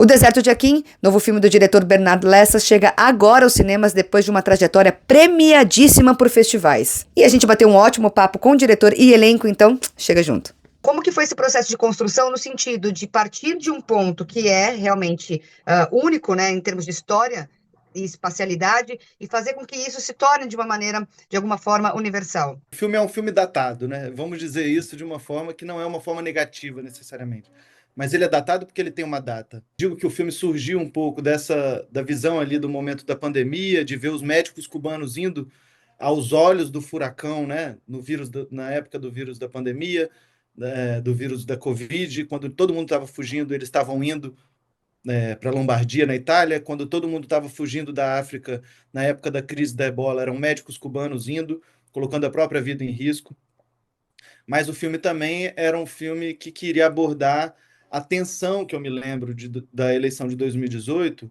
O Deserto de Akin, novo filme do diretor Bernard Lessas, chega agora aos cinemas depois de uma trajetória premiadíssima por festivais. E a gente bateu um ótimo papo com o diretor e elenco, então chega junto. Como que foi esse processo de construção no sentido de partir de um ponto que é realmente único, né, em termos de história e espacialidade, e fazer com que isso se torne de uma maneira, de alguma forma, universal? O filme é um filme datado, né? Vamos dizer isso de uma forma que não é uma forma negativa necessariamente. Mas ele é datado porque ele tem uma data. Digo que o filme surgiu um pouco da visão ali do momento da pandemia, de ver os médicos cubanos indo aos olhos do furacão, né? Na época do vírus da pandemia, do vírus da Covid, quando todo mundo estava fugindo, eles estavam indo para a Lombardia, na Itália, quando todo mundo estava fugindo da África, na época da crise da Ebola, eram médicos cubanos indo, colocando a própria vida em risco. Mas o filme também era um filme que queria abordar a tensão que eu me lembro da eleição de 2018,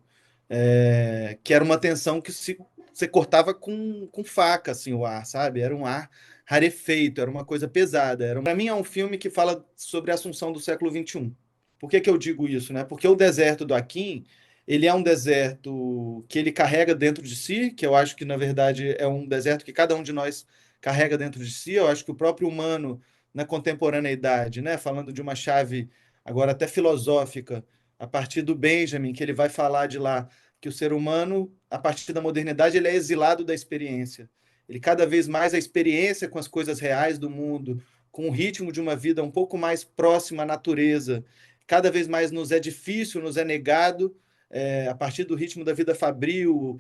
que era uma tensão que você cortava com faca, assim, o ar, sabe? Era um ar rarefeito, era uma coisa pesada. Para mim é um filme que fala sobre a assunção do século XXI. Por que eu digo isso, né? Porque o deserto do Akin, ele é um deserto que ele carrega dentro de si, que eu acho que, na verdade, é um deserto que cada um de nós carrega dentro de si. Eu acho que o próprio humano, na contemporaneidade, né? Falando de uma chave agora até filosófica, a partir do Benjamin, que ele vai falar de lá, que o ser humano, a partir da modernidade, ele é exilado da experiência. Ele cada vez mais a experiência com as coisas reais do mundo, com o ritmo de uma vida um pouco mais próxima à natureza, cada vez mais nos é difícil, nos é negado, a partir do ritmo da vida fabril,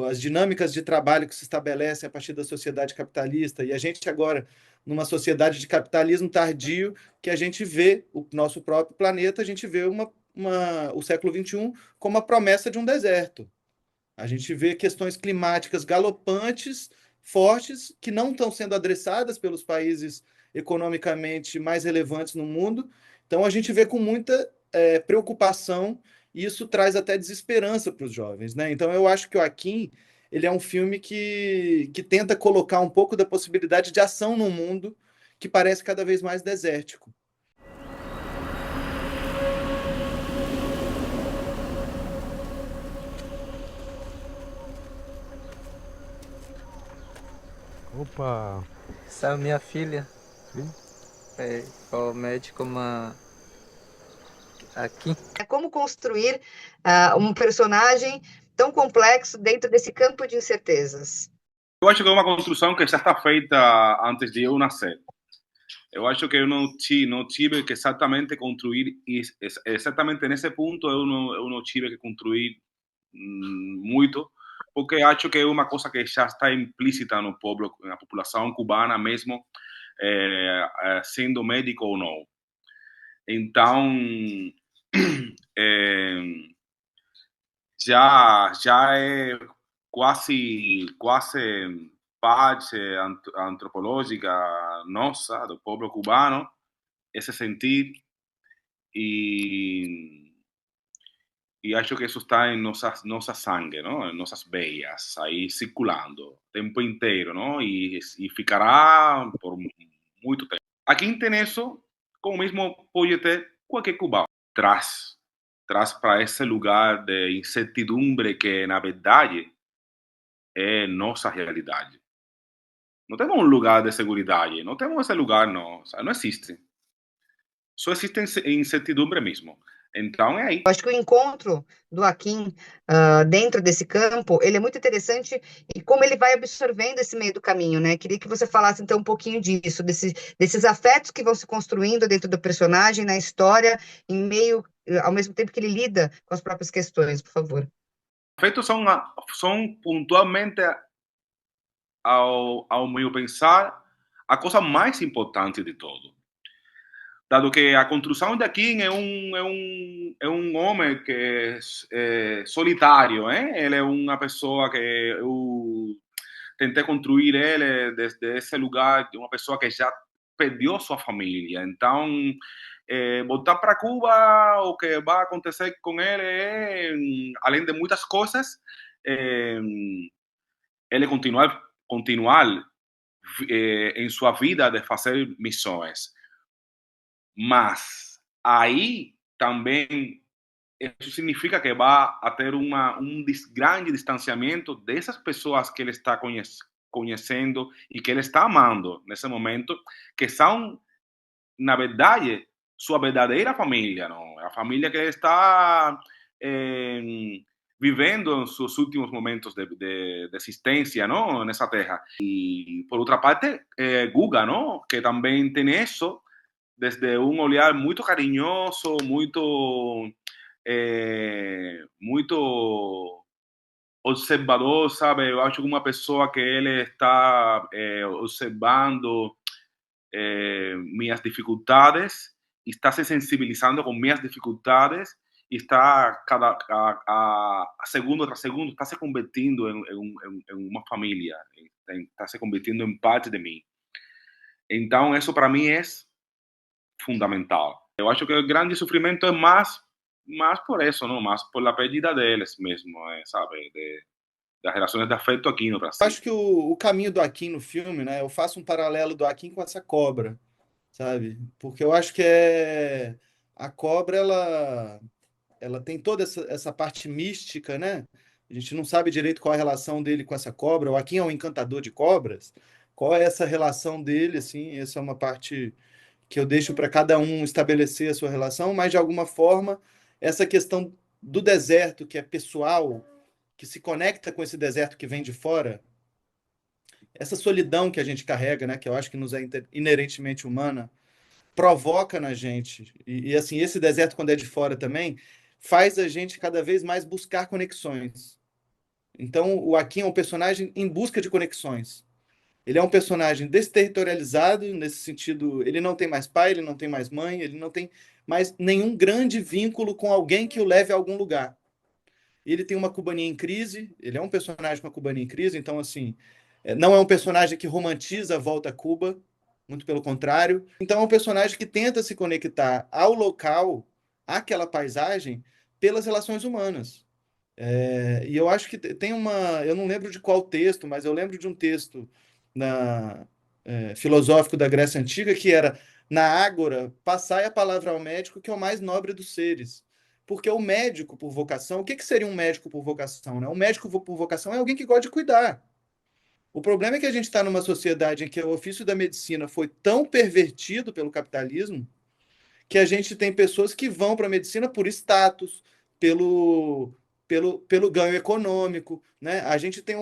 as dinâmicas de trabalho que se estabelecem a partir da sociedade capitalista. E a gente agora, numa sociedade de capitalismo tardio, que a gente vê o nosso próprio planeta, a gente vê o século XXI como a promessa de um deserto. A gente vê questões climáticas galopantes, fortes, que não estão sendo adressadas pelos países economicamente mais relevantes no mundo. Então, a gente vê com muita preocupação, e isso traz até desesperança para os jovens, né? Então, eu acho que o Akin, ele é um filme que tenta colocar um pouco da possibilidade de ação num mundo que parece cada vez mais desértico. Opa! Essa é a minha filha. Sim. Qual médico aqui? É como construir um personagem tão complexo dentro desse campo de incertezas. Eu acho que é uma construção que já está feita antes de eu nascer. Eu acho que eu não tive que exatamente construir, exatamente nesse ponto eu não tive que construir muito, porque acho que é uma coisa que já está implícita no povo, na população cubana mesmo, sendo médico ou não. Então, já é quase parte antropológica nossa, do povo cubano, esse sentir, e, e acho que isso está em nossa sangue, não? Em nossas veias, aí circulando o tempo inteiro, não? E ficará por muito tempo. Aqui tem isso, como mesmo pode ter qualquer cubano. Traz para esse lugar de incertidumbre que, na verdade, é nossa realidade. Não temos um lugar de segurança, não temos esse lugar, não, não existe. Só existe incertidumbre mesmo. Então é aí. Eu acho que o encontro do Akin dentro desse campo, ele é muito interessante e como ele vai absorvendo esse meio do caminho, né? Queria que você falasse então um pouquinho disso, desses afetos que vão se construindo dentro do personagem, na história, em meio, ao mesmo tempo que ele lida com as próprias questões, por favor. Afetos são pontualmente, ao meu pensar, a coisa mais importante de todo. Dado que a construção de Akin é um homem que é solitário, hein? Ele é uma pessoa que eu tentei construir ele desde esse lugar de uma pessoa que já perdeu sua família. Então, voltar para Cuba, o que vai acontecer com ele é, além de muitas coisas, ele continuar em sua vida de fazer missões. Mas aí também isso significa que vai a ter grande distanciamento dessas pessoas que ele está conhecendo e que ele está amando nesse momento, que são, na verdade, sua verdadeira família, não? A família que ele está vivendo em seus últimos momentos de existência, não? Nessa terra. E, por outra parte, Guga, não? Que também tem isso, desde um olhar muito carinhoso, muito observador, sabe? Eu acho que uma pessoa que ele está observando minhas dificuldades, está se sensibilizando com minhas dificuldades e está a segundo tras segundo está se convertindo em uma família, está se convertindo em parte de mim. Então, isso para mim é fundamental. Eu acho que o grande sofrimento é mais por isso, não? Mais por a perda deles mesmo, sabe? Das relações de afeto aqui no Brasil. Acho que o caminho do Akin no filme, né? Eu faço um paralelo do Akin com essa cobra, sabe? Porque eu acho que a cobra, ela tem toda essa parte mística, né? A gente não sabe direito qual é a relação dele com essa cobra. O Akin é um encantador de cobras. Qual é essa relação dele, assim? Essa é uma parte que eu deixo para cada um estabelecer a sua relação, mas de alguma forma, essa questão do deserto, que é pessoal, que se conecta com esse deserto que vem de fora, essa solidão que a gente carrega, né, que eu acho que nos é inerentemente humana, provoca na gente. Assim, esse deserto, quando é de fora também, faz a gente cada vez mais buscar conexões. Então, o Akin é um personagem em busca de conexões. Ele é um personagem desterritorializado, nesse sentido, ele não tem mais pai, ele não tem mais mãe, ele não tem mais nenhum grande vínculo com alguém que o leve a algum lugar. Ele tem uma cubania em crise, ele é um personagem com uma cubania em crise, então, assim, não é um personagem que romantiza a volta a Cuba, muito pelo contrário. Então, é um personagem que tenta se conectar ao local, àquela paisagem, pelas relações humanas. E eu acho que tem uma. Eu não lembro de qual texto, mas eu lembro de um texto filosófico da Grécia Antiga que era: na ágora, passai a palavra ao médico, que é o mais nobre dos seres. Porque o médico por vocação, o que seria um médico por vocação? Né? Um médico por vocação é alguém que gosta de cuidar. O problema é que a gente está numa sociedade em que o ofício da medicina foi tão pervertido pelo capitalismo que a gente tem pessoas que vão para a medicina por status, pelo, pelo ganho econômico, né? A gente tem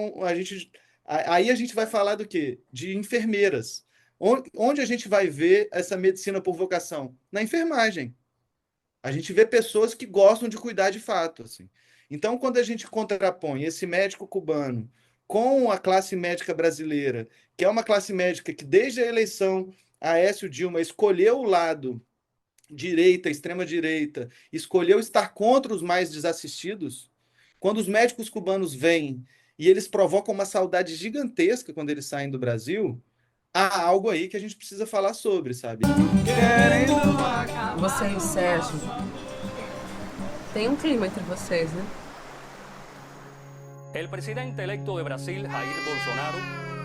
aí a gente vai falar do quê? De enfermeiras. Onde a gente vai ver essa medicina por vocação? Na enfermagem. A gente vê pessoas que gostam de cuidar de fato, assim. Então, quando a gente contrapõe esse médico cubano com a classe médica brasileira, que é uma classe médica que desde a eleição Aécio Dilma escolheu o lado direita, extrema-direita, escolheu estar contra os mais desassistidos, quando os médicos cubanos vêm e eles provocam uma saudade gigantesca quando eles saem do Brasil, há algo aí que a gente precisa falar sobre, sabe? Você e o Sérgio, tem um clima entre vocês, né? El presidente electo de Brasil, Jair Bolsonaro,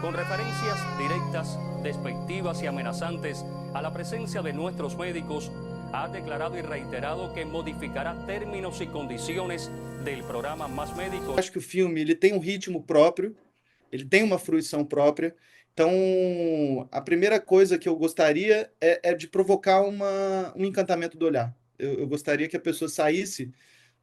con referencias directas, despectivas y amenazantes a la presencia de nuestros médicos, ha declarado y reiterado que modificará términos y condiciones del programa Más Médicos. Acho que o filme ele tem um ritmo próprio, ele tem uma fruição própria. Então, a primeira coisa que eu gostaria é de provocar um encantamento do olhar. Eu gostaria que a pessoa saísse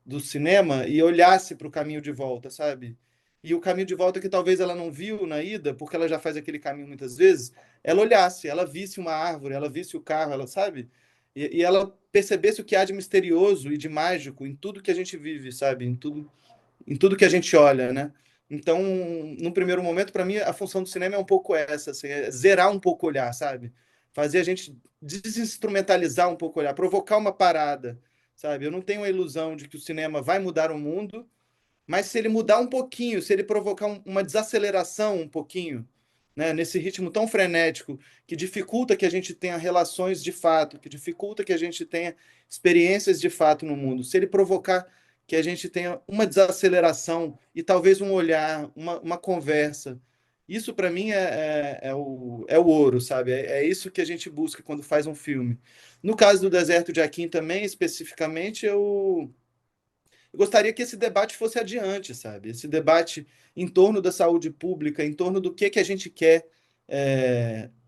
do cinema e olhasse para o caminho de volta, sabe? E o caminho de volta que talvez ela não viu na ida, porque ela já faz aquele caminho muitas vezes, ela olhasse, ela visse uma árvore, ela visse o carro, ela sabe? E ela percebesse o que há de misterioso e de mágico em tudo que a gente vive, sabe? Em tudo que a gente olha, né? Então, num primeiro momento, para mim, a função do cinema é um pouco essa, assim, é zerar um pouco o olhar, sabe? Fazer a gente desinstrumentalizar um pouco o olhar, provocar uma parada, sabe? Eu não tenho a ilusão de que o cinema vai mudar o mundo, mas se ele mudar um pouquinho, se ele provocar uma desaceleração um pouquinho, né, nesse ritmo tão frenético que dificulta que a gente tenha relações de fato, que dificulta que a gente tenha experiências de fato no mundo, se ele provocar que a gente tenha uma desaceleração e talvez um olhar, uma conversa, isso para mim é o ouro, sabe? É isso que a gente busca quando faz um filme. No caso do Deserto de Akin também, especificamente, eu gostaria que esse debate fosse adiante, sabe? Esse debate em torno da saúde pública, em torno do que a gente quer,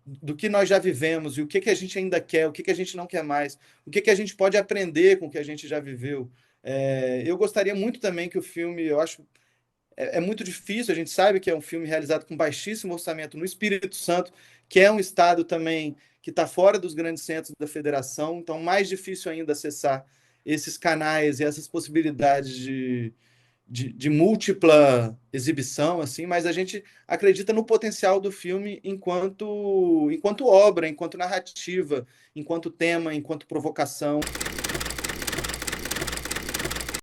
do que nós já vivemos e o que a gente ainda quer, o que a gente não quer mais, o que a gente pode aprender com o que a gente já viveu. Eu gostaria muito também que o filme, eu acho, é muito difícil, a gente sabe que é um filme realizado com baixíssimo orçamento no Espírito Santo, que é um estado também que está fora dos grandes centros da federação, então mais difícil ainda acessar esses canais e essas possibilidades de múltipla exibição, assim, mas a gente acredita no potencial do filme enquanto obra, enquanto narrativa, enquanto tema, enquanto provocação.